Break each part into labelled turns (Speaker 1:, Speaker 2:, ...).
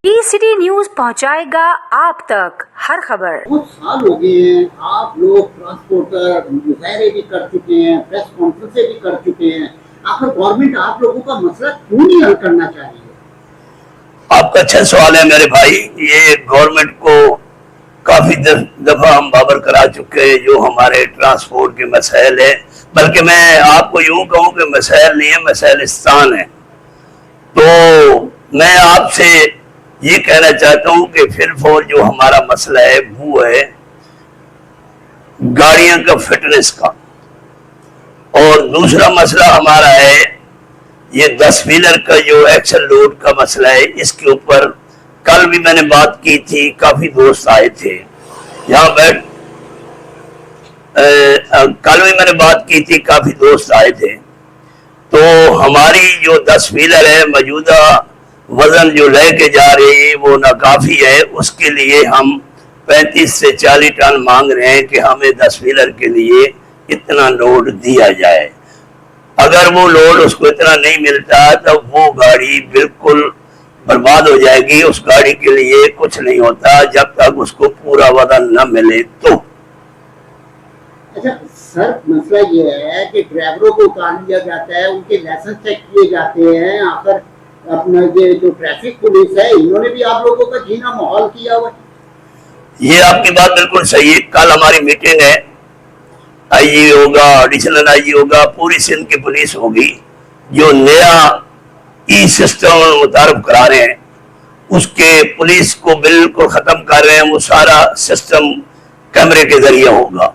Speaker 1: City news पहुंचाएगा आप तक हर खबर।
Speaker 2: बहुत साल हो गए हैं, आप लोग ट्रांसपोर्टर मुजाहरे भी कर चुके हैं, प्रेस कॉन्फ्रेंसें भी कर चुके हैं, आखिर गवर्नमेंट आप लोगों का मसला क्यों नहीं हल करना चाहिए?
Speaker 3: आपका अच्छा सवाल है मेरे भाई। ये गवर्नमेंट को काफी दफा हम बाबर करा चुके हैं जो हमारे ट्रांसपोर्ट के मसाइल है, बल्कि मैं आपको यूं कहूं कि मसाइल नहीं है, मसाइलिस्तान है। तो मैं आपसे ये कहना चाहता हूं कि फिर जो हमारा मसला है वो है गाड़ियों का फिटनेस का, और दूसरा मसला हमारा है ये 10 व्हीलर का जो एक्सल लोड का मसला है। इसके ऊपर कल भी मैंने बात की थी, काफी दोस्त आए थे यहाँ बैठ कल भी मैंने बात की थी, काफी दोस्त आए थे। तो हमारी जो 10 व्हीलर है मौजूदा वजन जो लेके जा रही है वो नाकाफी है। उसके लिए हम 35 से 40 टन मांग रहे हैं कि हमें 10 व्हीलर के लिए इतना लोड दिया जाए। अगर वो लोड उसको इतना नहीं मिलता तो वो गाड़ी बिल्कुल बर्बाद हो जाएगी। उस गाड़ी के लिए कुछ नहीं होता जब तक उसको पूरा वजन न मिले तो।
Speaker 2: अच्छा सर, मसला ये है कि ड्राइवरों को उतार लिया जाता है, उनके लाइसेंस चेक किए जाते हैं, आखिर अपना ये जो ट्रैफिक पुलिस है इन्होंने भी आप लोगों का जीना माहौल किया हुआ।
Speaker 3: ये आपकी बात बिल्कुल सही है। कल हमारी मीटिंग है, आईजी होगा, एडिशनल आईजी होगा, पूरी सिंध की पुलिस होगी। जो नया ई सिस्टम मुतारफ करा रहे हैं उसके पुलिस को बिल्कुल खत्म कर रहे हैं, वो सारा सिस्टम कैमरे के जरिए होगा।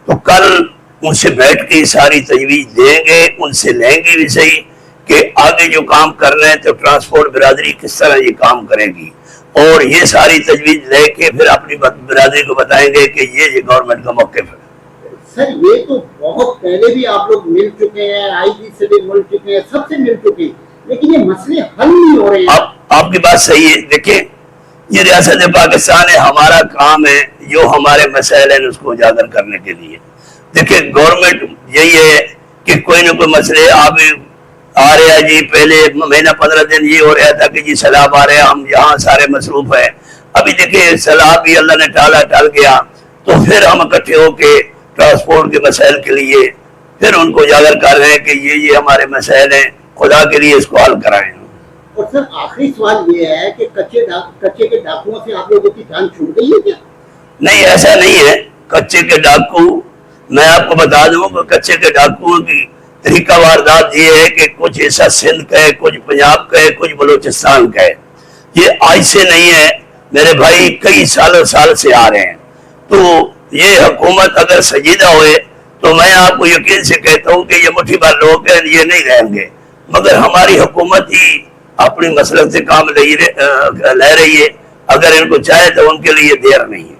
Speaker 3: तो कल उनसे बैठ के सारी तजवीज देंगे, उनसे लेंगे भी सही कि आगे जो काम कर रहे हैं तो ट्रांसपोर्ट बिरादरी किस तरह ये काम करेगी, और ये सारी तजवीज लेके फिर अपनी बिरादरी को बताएंगे कि ये गवर्नमेंट का मौक़िफ़ है।
Speaker 2: सर ये तो बहुत पहले भी आप लोग मिल चुके हैं, आईजी से भी मिल चुके हैं, सबसे मिल चुके हैं, लेकिन ये मसले हल नहीं हो रहे हैं।
Speaker 3: आपकी बात सही है। देखिए ये रियासत पाकिस्तान है, हमारा काम है जो हमारे मसाइल हैं उसको उजागर करने के लिए। देखिए गवर्नमेंट यही है कि कोई ना कोई मसले आप आ रहे हैं जी, पहले महीना 15 दिन ये हो रहा था कि जी सैलाब आ रहे हैं, हम यहाँ सारे मसरूफ है। अभी देखिए सैलाब भी अल्लाह ने टल गया, तो फिर हम इकट्ठे होके ट्रांसपोर्ट के मसाइल के लिए फिर उनको उजागर कर रहे हैं कि ये हमारे मसाइल हैं, खुदा के लिए इसको हल कराएं।
Speaker 2: और सर आखिरी सवाल ये है कि कच्चे के डाकुओं से आप लोगों की जान छूट गई है क्या?
Speaker 3: नहीं, ऐसा नहीं है। कच्चे के डाकू, मैं आपको बता दूं कि कच्चे के डाकुओं की तरीका वारदात ये है कि कुछ हिस्सा सिंध का है, कुछ पंजाब का है, कुछ बलूचिस्तान का है। ये आज से नहीं है मेरे भाई, कई सालों साल से आ रहे हैं। तो ये हुकूमत अगर सजीदा हुए तो मैं आपको यकीन से कहता हूँ कि ये मुट्ठी भर लोग हैं, ये नहीं रहेंगे। मगर हमारी हुकूमत ही अपनी मसलक से काम ले रही है, अगर इनको चाहे तो उनके लिए देर नहीं है।